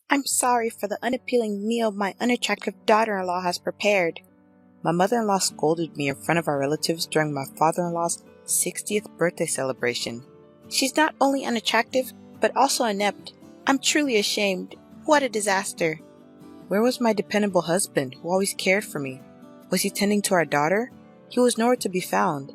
I'm sorry for the unappealing meal my unattractive daughter-in-law has prepared. My mother-in-law scolded me in front of our relatives during my father-in-law's 60th birthday celebration. She's not only unattractive, but also inept. I'm truly ashamed. What a disaster. Where was my dependable husband, who always cared for me? Was he tending to our daughter? He was nowhere to be found.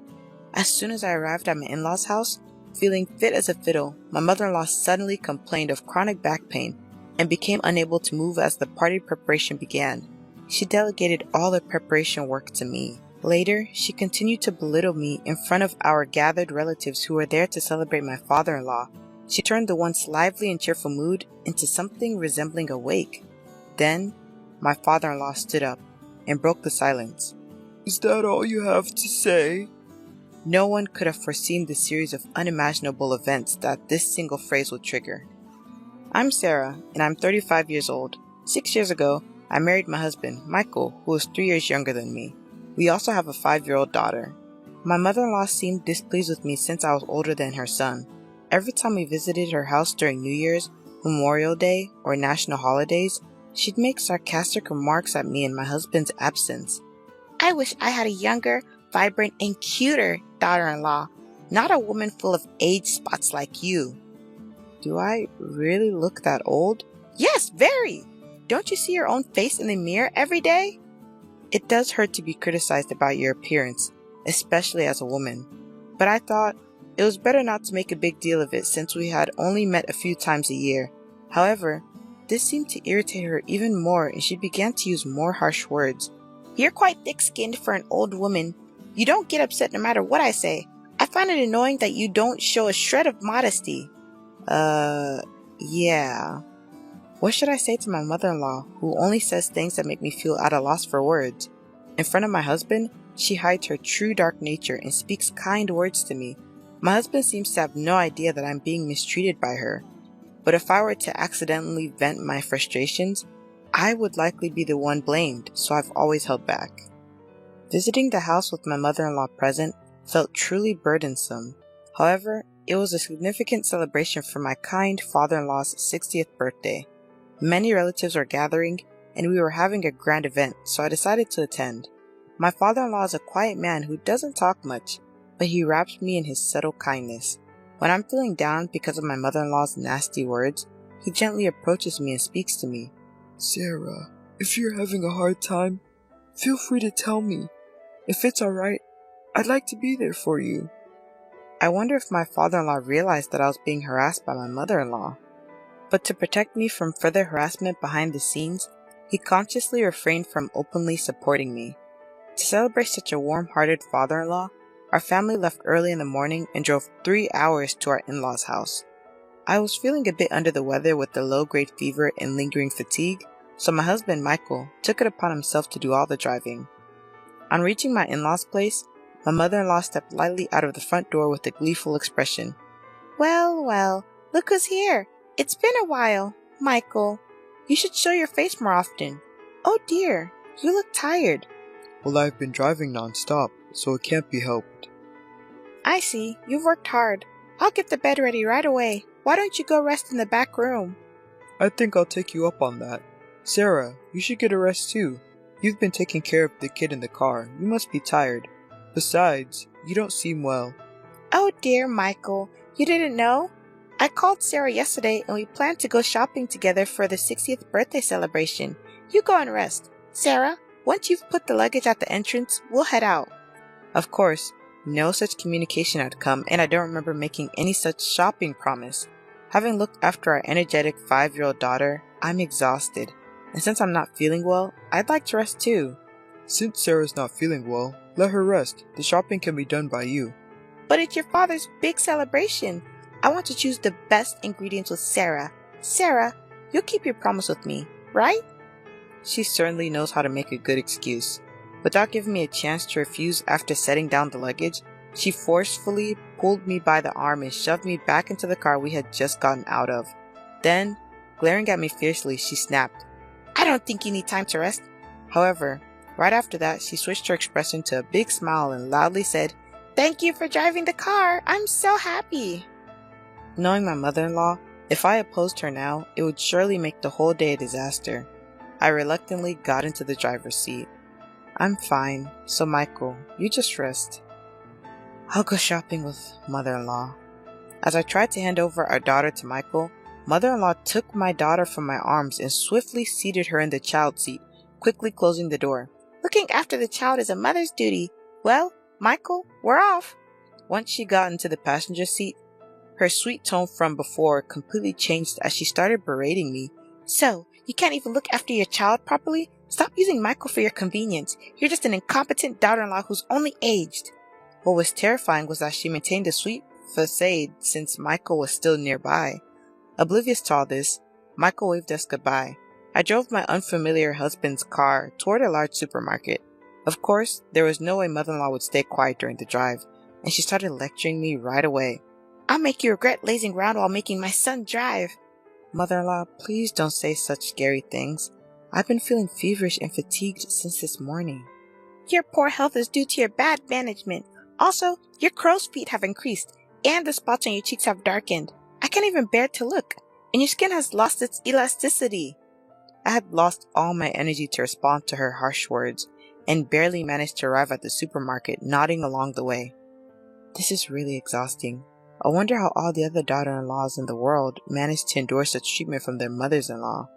As soon as I arrived at my in-laws' house, feeling fit as a fiddle, my mother-in-law suddenly complained of chronic back pain and became unable to move as the party preparation began. She delegated all the preparation work to me. Later, she continued to belittle me in front of our gathered relatives who were there to celebrate my father-in-law. She turned the once lively and cheerful mood into something resembling a wake. Then, my father-in-law stood up and broke the silence. Is that all you have to say? No one could have foreseen the series of unimaginable events that this single phrase would trigger. I'm Sarah, and I'm 35 years old. 6 years ago, I married my husband, Michael, who is 3 years younger than me. We also have a 5-year-old daughter. My mother-in-law seemed displeased with me since I was older than her son. Every time we visited her house during New Year's, Memorial Day, or national holidays, she'd make sarcastic remarks at me in my husband's absence. I wish I had a younger, vibrant, and cuter daughter-in-law, not a woman full of age spots like you. Do I really look that old? Yes, very! Don't you see your own face in the mirror every day? It does hurt to be criticized about your appearance, especially as a woman. But I thought it was better not to make a big deal of it since we had only met a few times a year. However, this seemed to irritate her even more and she began to use more harsh words. You're quite thick-skinned for an old woman. You don't get upset no matter what I say. I find it annoying that you don't show a shred of modesty. Yeah. What should I say to my mother-in-law, who only says things that make me feel at a loss for words? In front of my husband, she hides her true dark nature and speaks kind words to me. My husband seems to have no idea that I'm being mistreated by her. But if I were to accidentally vent my frustrations, I would likely be the one blamed, so I've always held back. Visiting the house with my mother-in-law present felt truly burdensome. However, it was a significant celebration for my kind father-in-law's 60th birthday. Many relatives were gathering, and we were having a grand event, so I decided to attend. My father-in-law is a quiet man who doesn't talk much, but he wraps me in his subtle kindness. When I'm feeling down because of my mother-in-law's nasty words, he gently approaches me and speaks to me. Sarah, if you're having a hard time, feel free to tell me. If it's alright, I'd like to be there for you. I wonder if my father-in-law realized that I was being harassed by my mother-in-law. But to protect me from further harassment behind the scenes, he consciously refrained from openly supporting me. To celebrate such a warm-hearted father-in-law, our family left early in the morning and drove 3 hours to our in-laws' house. I was feeling a bit under the weather with the low-grade fever and lingering fatigue, so my husband, Michael, took it upon himself to do all the driving. On reaching my in-laws' place, my mother-in-law stepped lightly out of the front door with a gleeful expression. Well, well, look who's here. It's been a while, Michael. You should show your face more often. Oh dear, you look tired. Well, I've been driving non-stop, so it can't be helped. I see, you've worked hard. I'll get the bed ready right away. Why don't you go rest in the back room? I think I'll take you up on that. Sarah, you should get a rest too. You've been taking care of the kid in the car. You must be tired. Besides, you don't seem well. Oh dear, Michael. You didn't know? I called Sarah yesterday and we planned to go shopping together for the 60th birthday celebration. You go and rest. Sarah, once you've put the luggage at the entrance, we'll head out. Of course, no such communication had come and I don't remember making any such shopping promise. Having looked after our energetic 5-year-old daughter, I'm exhausted. And since I'm not feeling well, I'd like to rest too. Since Sarah's not feeling well, let her rest. The shopping can be done by you. But it's your father's big celebration. I want to choose the best ingredients with Sarah. Sarah, you'll keep your promise with me, right? She certainly knows how to make a good excuse. Without giving me a chance to refuse after setting down the luggage, she forcefully pulled me by the arm and shoved me back into the car we had just gotten out of. Then, glaring at me fiercely, she snapped, I don't think you need time to rest. However, right after that, she switched her expression to a big smile and loudly said, Thank you for driving the car. I'm so happy. Knowing my mother-in-law, If I opposed her now, it would surely make the whole day a disaster. I reluctantly got into the driver's seat. I'm fine, so Michael, you just rest. I'll go shopping with mother-in-law. As I tried to hand over our daughter to Michael, mother-in-law took my daughter from my arms and swiftly seated her in the child seat, quickly closing the door. Looking after the child is a mother's duty. Well, Michael, we're off. Once she got into the passenger seat, her sweet tone from before completely changed as she started berating me. So, you can't even look after your child properly? Stop using Michael for your convenience. You're just an incompetent daughter-in-law who's only aged. What was terrifying was that she maintained a sweet facade since Michael was still nearby. Oblivious to all this, Michael waved us goodbye. I drove my unfamiliar husband's car toward a large supermarket. Of course, there was no way mother-in-law would stay quiet during the drive, and she started lecturing me right away. I'll make you regret lazing around while making my son drive. Mother-in-law, please don't say such scary things. I've been feeling feverish and fatigued since this morning. Your poor health is due to your bad management. Also, your crow's feet have increased, and the spots on your cheeks have darkened. I can't even bear to look, and your skin has lost its elasticity. I had lost all my energy to respond to her harsh words, and barely managed to arrive at the supermarket, nodding along the way. This is really exhausting. I wonder how all the other daughter-in-laws in the world manage to endure such treatment from their mothers-in-law.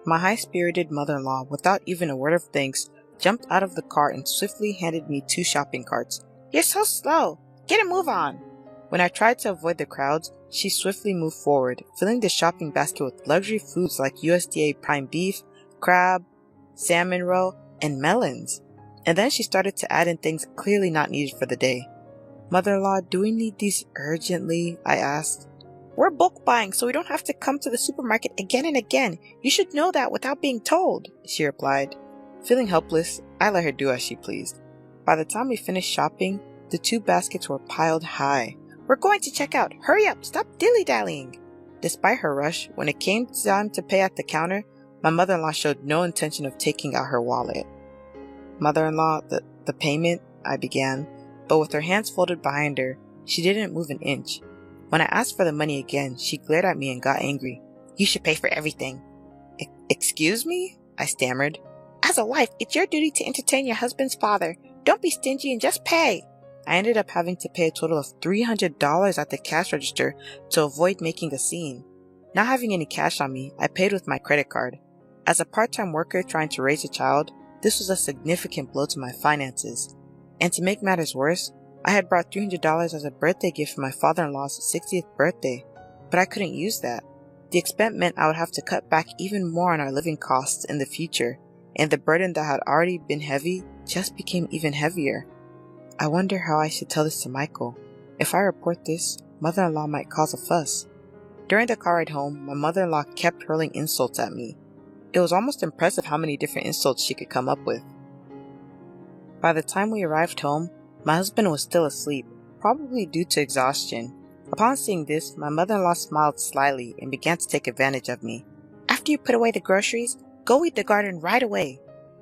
My high-spirited mother-in-law, without even a word of thanks, jumped out of the car and swiftly handed me 2 shopping carts. You're so slow. Get a move on. When I tried to avoid the crowds, she swiftly moved forward, filling the shopping basket with luxury foods like USDA prime beef, crab, salmon roe, and melons. And then she started to add in things clearly not needed for the day. Mother-in-law, do we need these urgently? I asked. We're bulk buying, so we don't have to come to the supermarket again and again. You should know that without being told, she replied. Feeling helpless, I let her do as she pleased. By the time we finished shopping, the 2 baskets were piled high. We're going to check out. Hurry up, stop dilly-dallying. Despite her rush, when it came time to pay at the counter, my mother-in-law showed no intention of taking out her wallet. Mother-in-law, the payment, I began, but with her hands folded behind her, she didn't move an inch. When I asked for the money again, she glared at me and got angry. You should pay for everything. Excuse me? I stammered. As a wife, it's your duty to entertain your husband's father. Don't be stingy and just pay. I ended up having to pay a total of $300 at the cash register to avoid making a scene. Not having any cash on me, I paid with my credit card. As a part-time worker trying to raise a child, this was a significant blow to my finances. And to make matters worse, I had brought $300 as a birthday gift for my father-in-law's 60th birthday, but I couldn't use that. The expense meant I would have to cut back even more on our living costs in the future, and the burden that had already been heavy just became even heavier. I wonder how I should tell this to Michael. If I report this, mother-in-law might cause a fuss. During the car ride home, my mother-in-law kept hurling insults at me. It was almost impressive how many different insults she could come up with. By the time we arrived home, my husband was still asleep, probably due to exhaustion. Upon seeing this, my mother-in-law smiled slyly and began to take advantage of me. After you put away the groceries, go weed the garden right away.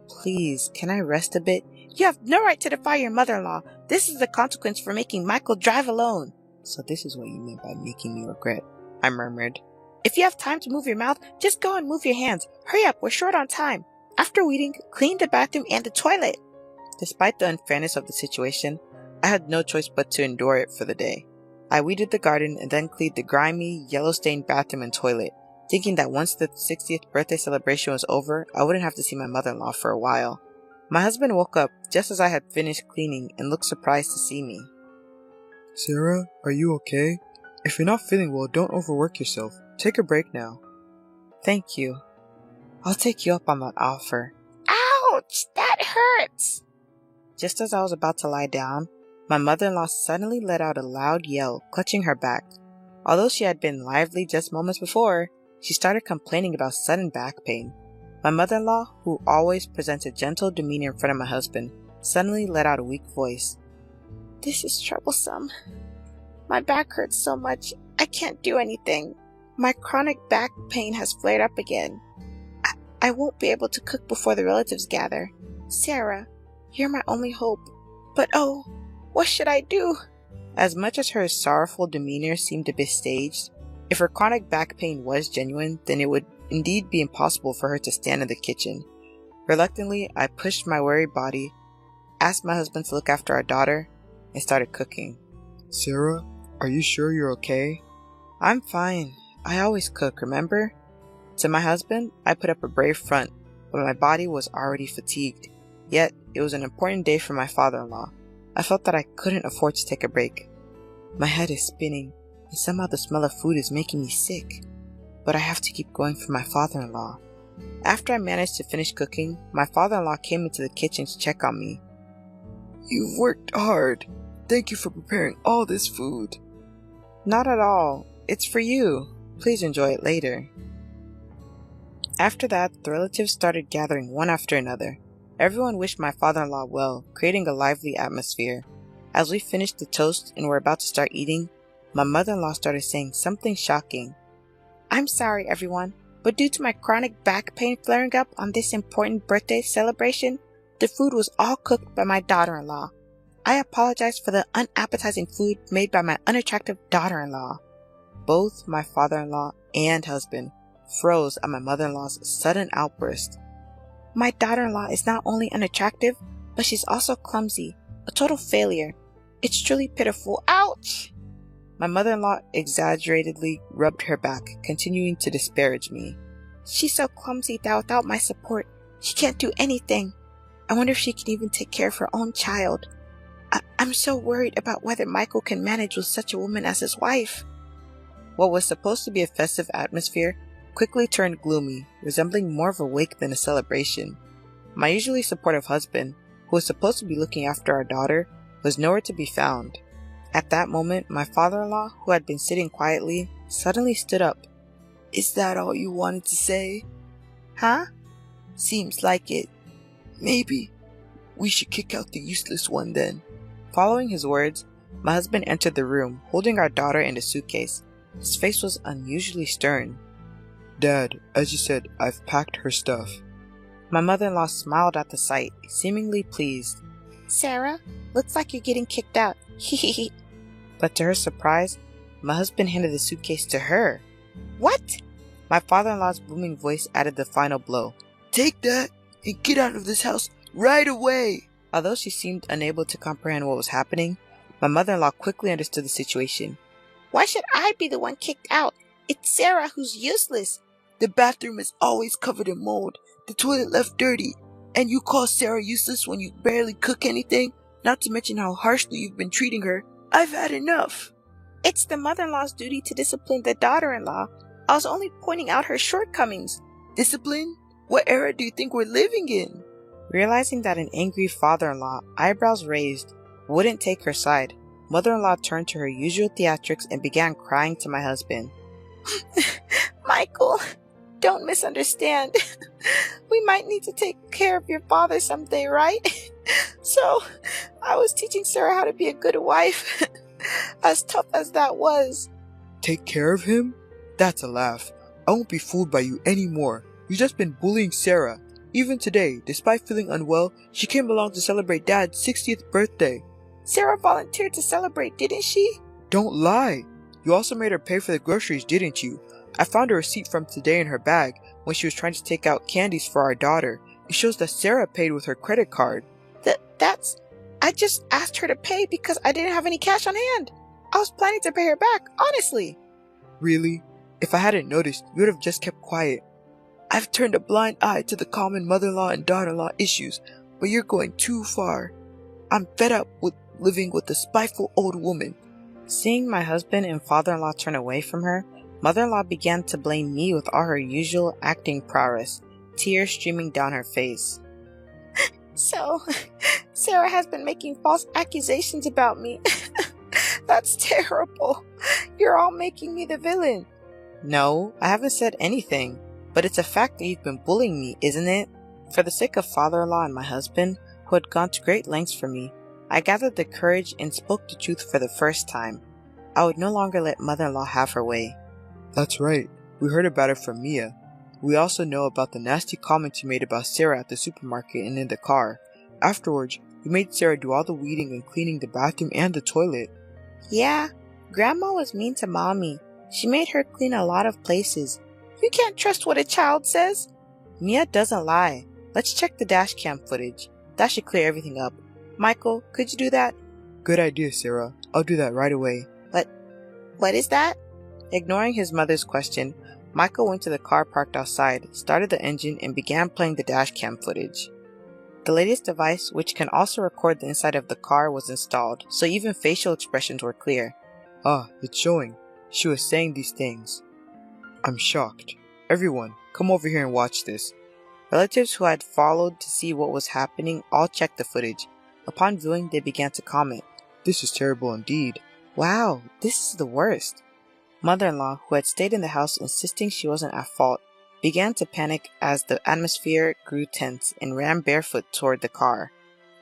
Please, can I rest a bit? You have no right to defy your mother-in-law. This is the consequence for making Michael drive alone. So this is what you meant by making me regret, I murmured. If you have time to move your mouth, just go and move your hands. Hurry up, we're short on time. After weeding, clean the bathroom and the toilet. Despite the unfairness of the situation, I had no choice but to endure it for the day. I weeded the garden and then cleaned the grimy, yellow-stained bathroom and toilet, thinking that once the 60th birthday celebration was over, I wouldn't have to see my mother-in-law for a while. My husband woke up just as I had finished cleaning and looked surprised to see me. Sarah, are you okay? If you're not feeling well, don't overwork yourself. Take a break now. Thank you. I'll take you up on that offer. Ouch! That hurts! Just as I was about to lie down, my mother-in-law suddenly let out a loud yell, clutching her back. Although she had been lively just moments before, she started complaining about sudden back pain. My mother-in-law, who always presents a gentle demeanor in front of my husband, suddenly let out a weak voice. This is troublesome. My back hurts so much, I can't do anything. My chronic back pain has flared up again. I won't be able to cook before the relatives gather. Sarah, you're my only hope. But oh, what should I do? As much as her sorrowful demeanor seemed a bit staged, If her chronic back pain was genuine, then it would indeed be impossible for her to stand in the kitchen. Reluctantly, I pushed my weary body, asked my husband to look after our daughter, and started cooking. Sarah, are you sure you're okay? I'm fine. I always cook, remember? To my husband, I put up a brave front, but my body was already fatigued. Yet, it was an important day for my father-in-law. I felt that I couldn't afford to take a break. My head is spinning, and somehow the smell of food is making me sick. But I have to keep going for my father-in-law. After I managed to finish cooking, my father-in-law came into the kitchen to check on me. You've worked hard. Thank you for preparing all this food. Not at all. It's for you. Please enjoy it later. After that, the relatives started gathering one after another. Everyone wished my father-in-law well, creating a lively atmosphere. As we finished the toast and were about to start eating, my mother-in-law started saying something shocking. I'm sorry, everyone, but due to my chronic back pain flaring up on this important birthday celebration, the food was all cooked by my daughter-in-law. I apologize for the unappetizing food made by my unattractive daughter-in-law. Both my father-in-law and husband froze at my mother-in-law's sudden outburst. My daughter-in-law is not only unattractive, but she's also clumsy, a total failure. It's truly pitiful. Ouch! My mother-in-law exaggeratedly rubbed her back, continuing to disparage me. She's so clumsy that without my support, she can't do anything. I wonder if she can even take care of her own child. I'm so worried about whether Michael can manage with such a woman as his wife. What was supposed to be a festive atmosphere quickly turned gloomy, resembling more of a wake than a celebration. My usually supportive husband, who was supposed to be looking after our daughter, was nowhere to be found. At that moment, my father-in-law, who had been sitting quietly, suddenly stood up. Is that all you wanted to say? Huh? Seems like it. Maybe we should kick out the useless one then. Following his words, my husband entered the room, holding our daughter in a suitcase. His face was unusually stern. Dad, as you said, I've packed her stuff. My mother-in-law smiled at the sight, seemingly pleased. Sarah, looks like you're getting kicked out. Hehehe. But to her surprise, my husband handed the suitcase to her. What? My father-in-law's booming voice added the final blow. Take that and get out of this house right away! Although she seemed unable to comprehend what was happening, my mother-in-law quickly understood the situation. Why should I be the one kicked out? It's Sarah who's useless. The bathroom is always covered in mold, the toilet left dirty, and you call Sarah useless when you barely cook anything? Not to mention how harshly you've been treating her. I've had enough. It's the mother-in-law's duty to discipline the daughter-in-law. I was only pointing out her shortcomings. Discipline? What era do you think we're living in? Realizing that an angry father-in-law, eyebrows raised, wouldn't take her side, mother-in-law turned to her usual theatrics and began crying to my husband. Michael, don't misunderstand. We might need to take care of your father someday, right? So, I was teaching Sarah how to be a good wife. As tough as that was. Take care of him? That's a laugh. I won't be fooled by you anymore. You've just been bullying Sarah. Even today, despite feeling unwell, she came along to celebrate Dad's 60th birthday. Sarah volunteered to celebrate, didn't she? Don't lie. You also made her pay for the groceries, didn't you? I found a receipt from today in her bag when she was trying to take out candies for our daughter. It shows that Sarah paid with her credit card. I just asked her to pay because I didn't have any cash on hand. I was planning to pay her back, honestly. Really? If I hadn't noticed, you would have just kept quiet. I've turned a blind eye to the common mother-in-law and daughter-in-law issues, but you're going too far. I'm fed up with living with a spiteful old woman. Seeing my husband and father-in-law turn away from her, mother-in-law began to blame me with all her usual acting prowess, tears streaming down her face. So, Sarah has been making false accusations about me. That's terrible. You're all making me the villain. No, I haven't said anything, but it's a fact that you've been bullying me, isn't it? For the sake of father-in-law and my husband, who had gone to great lengths for me, I gathered the courage and spoke the truth for the first time. I would no longer let mother-in-law have her way. That's right. We heard about it from Mia. We also know about the nasty comments you made about Sarah at the supermarket and in the car. Afterwards, you made Sarah do all the weeding and cleaning the bathroom and the toilet. Yeah, Grandma was mean to Mommy. She made her clean a lot of places. You can't trust what a child says. Mia doesn't lie. Let's check the dash cam footage. That should clear everything up. Michael, could you do that? Good idea, Sarah. I'll do that right away. What is that? Ignoring his mother's question, Michael went to the car parked outside, started the engine, and began playing the dash cam footage. The latest device, which can also record the inside of the car, was installed, so even facial expressions were clear. Ah, it's showing. She was saying these things. I'm shocked. Everyone, come over here and watch this. Relatives who had followed to see what was happening all checked the footage. Upon viewing, they began to comment. This is terrible indeed. Wow, this is the worst. Mother-in-law, who had stayed in the house insisting she wasn't at fault, began to panic as the atmosphere grew tense and ran barefoot toward the car.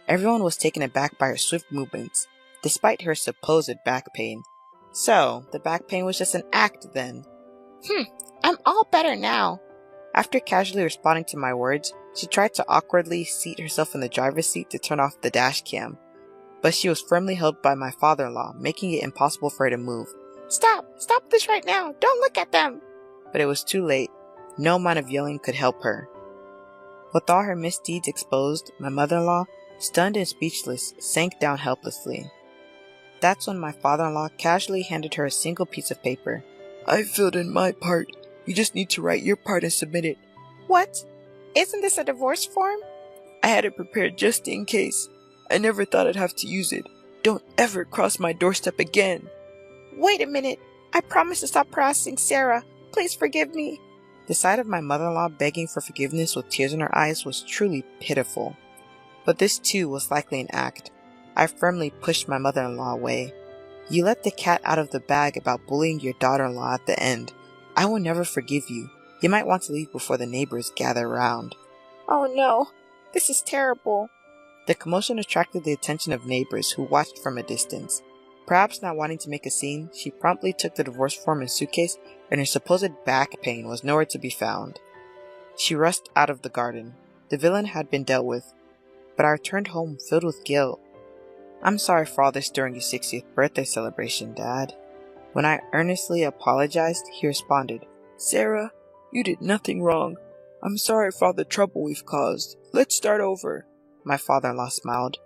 Everyone was taken aback by her swift movements, despite her supposed back pain. So, the back pain was just an act then. I'm all better now. After casually responding to my words, she tried to awkwardly seat herself in the driver's seat to turn off the dash cam. But she was firmly held by my father-in-law, making it impossible for her to move. Stop this right now, don't look at them! But it was too late. No amount of yelling could help her. With all her misdeeds exposed, my mother-in-law, stunned and speechless, sank down helplessly. That's when my father-in-law casually handed her a single piece of paper. I filled in my part. You just need to write your part and submit it. What? Isn't this a divorce form? I had it prepared just in case. I never thought I'd have to use it. Don't ever cross my doorstep again. Wait a minute. I promise to stop harassing Sarah. Please forgive me. The sight of my mother-in-law begging for forgiveness with tears in her eyes was truly pitiful. But this too was likely an act. I firmly pushed my mother-in-law away. You let the cat out of the bag about bullying your daughter-in-law at the end. I will never forgive you. You might want to leave before the neighbors gather around. Oh no, this is terrible. The commotion attracted the attention of neighbors who watched from a distance. Perhaps not wanting to make a scene, she promptly took the divorce form and suitcase, and her supposed back pain was nowhere to be found. She rushed out of the garden. The villain had been dealt with, but I returned home filled with guilt. I'm sorry for all this during your 60th birthday celebration, Dad. When I earnestly apologized, he responded, Sarah, you did nothing wrong. I'm sorry for all the trouble we've caused. Let's start over. My father-in-law smiled.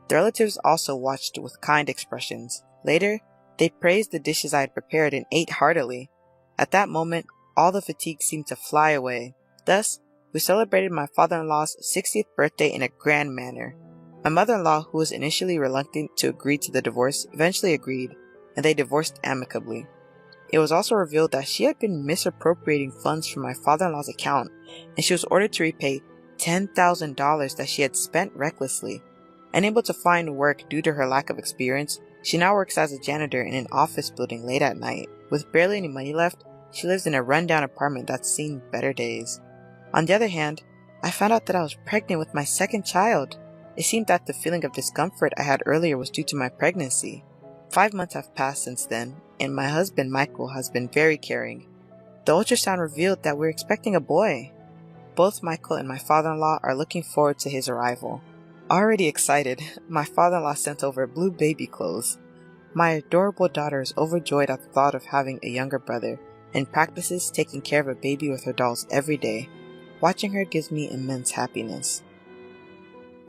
The relatives also watched with kind expressions. Later, they praised the dishes I had prepared and ate heartily. At that moment, all the fatigue seemed to fly away. Thus, we celebrated my father-in-law's 60th birthday in a grand manner. My mother-in-law, who was initially reluctant to agree to the divorce, eventually agreed, and they divorced amicably. It was also revealed that she had been misappropriating funds from my father-in-law's account, and she was ordered to repay $10,000 that she had spent recklessly. Unable to find work due to her lack of experience, she now works as a janitor in an office building late at night. With barely any money left, she lives in a rundown apartment that's seen better days. On the other hand, I found out that I was pregnant with my second child. It seemed that the feeling of discomfort I had earlier was due to my pregnancy. 5 months have passed since then, and my husband Michael has been very caring. The ultrasound revealed that we're expecting a boy. Both Michael and my father-in-law are looking forward to his arrival. Already excited, my father-in-law sent over blue baby clothes. My adorable daughter is overjoyed at the thought of having a younger brother and practices taking care of a baby with her dolls every day. Watching her gives me immense happiness.